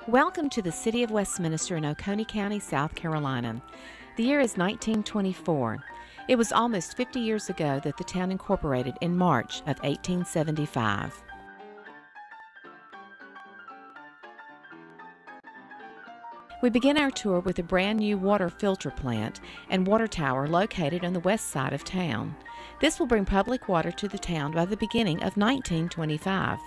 Welcome to the City of Westminster in Oconee County, South Carolina. The year is 1924. It was almost 50 years ago that the town incorporated in March of 1875. We begin our tour with a brand new water filter plant and water tower located on the west side of town. This will bring public water to the town by the beginning of 1925.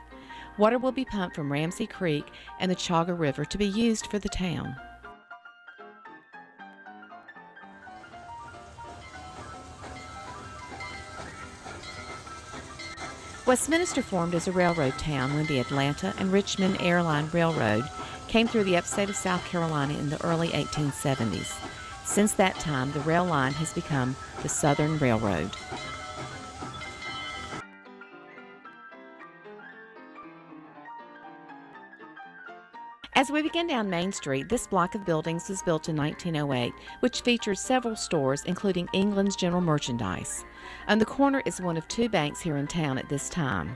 Water will be pumped from Ramsey Creek and the Chaga River to be used for the town. Westminster formed as a railroad town when the Atlanta and Richmond Airline Railroad came through the upstate of South Carolina in the early 1870s. Since that time, the rail line has become the Southern Railroad. As we begin down Main Street, this block of buildings was built in 1908, which features several stores, including England's General Merchandise. On the corner is one of two banks here in town at this time.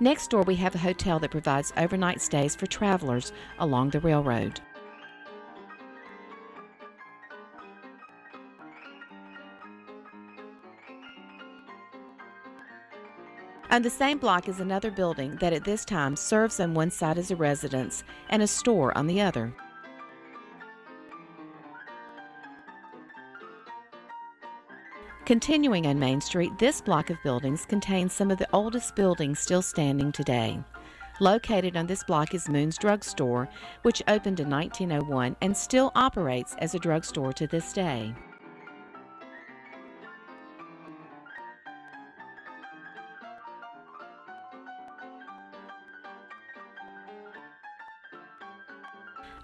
Next door we have a hotel that provides overnight stays for travelers along the railroad. On the same block is another building that at this time serves on one side as a residence and a store on the other. Continuing on Main Street, this block of buildings contains some of the oldest buildings still standing today. Located on this block is Moon's Drug Store, which opened in 1901 and still operates as a drugstore to this day.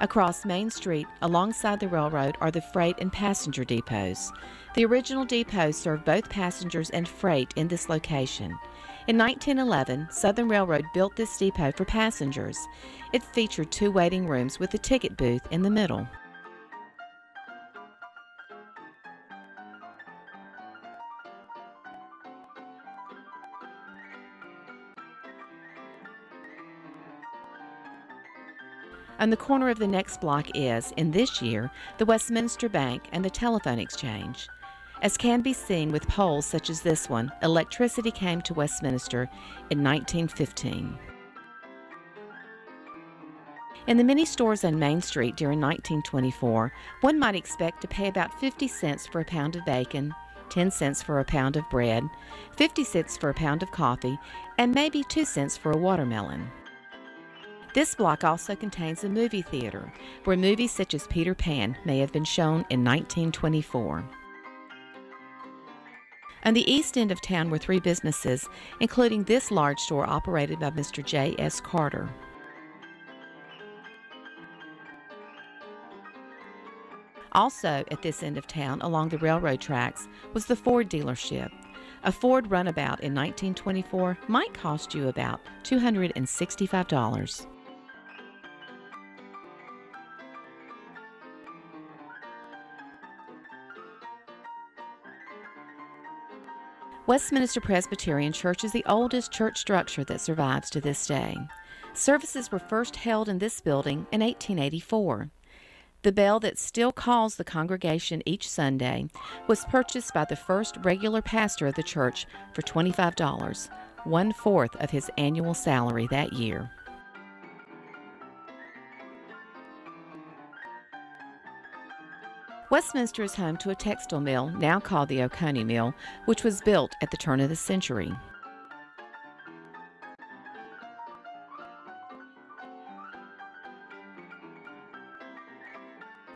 Across Main Street, alongside the railroad, are the freight and passenger depots. The original depots served both passengers and freight in this location. In 1911, Southern Railroad built this depot for passengers. It featured two waiting rooms with a ticket booth in the middle. On the corner of the next block is, in this year, the Westminster Bank and the Telephone Exchange. As can be seen with poles such as this one, electricity came to Westminster in 1915. In the many stores on Main Street during 1924, one might expect to pay about 50 cents for a pound of bacon, 10 cents for a pound of bread, 50 cents for a pound of coffee, and maybe 2 cents for a watermelon. This block also contains a movie theater, where movies such as Peter Pan may have been shown in 1924. On the east end of town were three businesses, including this large store operated by Mr. J.S. Carter. Also at this end of town, along the railroad tracks, was the Ford dealership. A Ford runabout in 1924 might cost you about $265. Westminster Presbyterian Church is the oldest church structure that survives to this day. Services were first held in this building in 1884. The bell that still calls the congregation each Sunday was purchased by the first regular pastor of the church for $25, 1/4 of his annual salary that year. Westminster is home to a textile mill, now called the Oconee Mill, which was built at the turn of the century.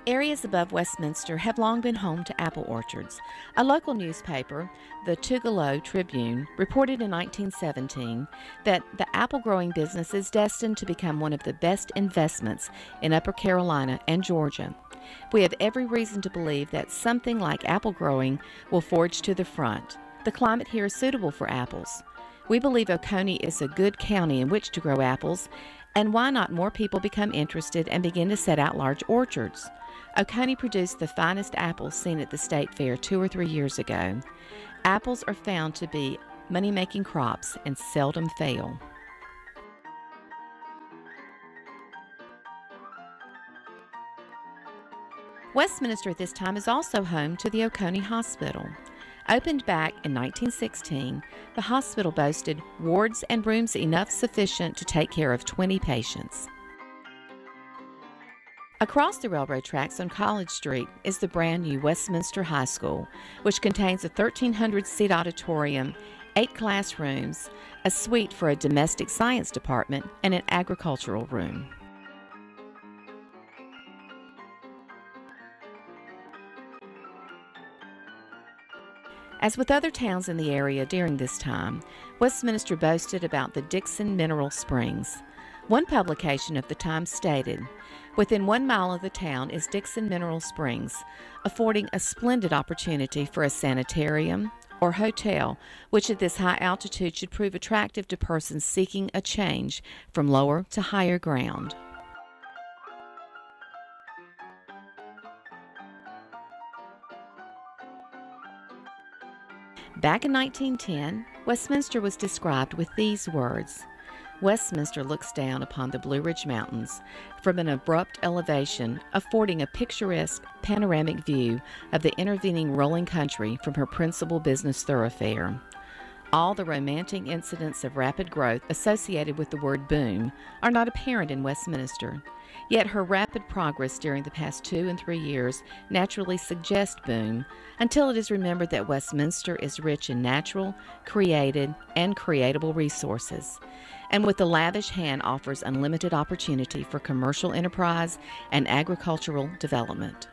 Areas above Westminster have long been home to apple orchards. A local newspaper, the Tougaloo Tribune, reported in 1917 that the apple-growing business is destined to become one of the best investments in Upper Carolina and Georgia. We have every reason to believe that something like apple growing will forge to the front. The climate here is suitable for apples. We believe Oconee is a good county in which to grow apples, and why not more people become interested and begin to set out large orchards? Oconee produced the finest apples seen at the state fair 2 or 3 years ago. Apples are found to be money-making crops and seldom fail. Westminster at this time is also home to the Oconee Hospital. Opened back in 1916, the hospital boasted wards and rooms enough sufficient to take care of 20 patients. Across the railroad tracks on College Street is the brand new Westminster High School, which contains a 1,300-seat auditorium, 8 classrooms, a suite for a domestic science department, and an agricultural room. As with other towns in the area during this time, Westminster boasted about the Dixon Mineral Springs. One publication of the time stated, "Within 1 mile of the town is Dixon Mineral Springs, affording a splendid opportunity for a sanitarium or hotel, which at this high altitude should prove attractive to persons seeking a change from lower to higher ground." Back in 1910, Westminster was described with these words: "Westminster looks down upon the Blue Ridge Mountains from an abrupt elevation, affording a picturesque panoramic view of the intervening rolling country from her principal business thoroughfare. All the romantic incidents of rapid growth associated with the word boom are not apparent in Westminster, yet her rapid progress during the past 2 and 3 years naturally suggests boom, until it is remembered that Westminster is rich in natural, created, and creatable resources, and with a lavish hand offers unlimited opportunity for commercial enterprise and agricultural development."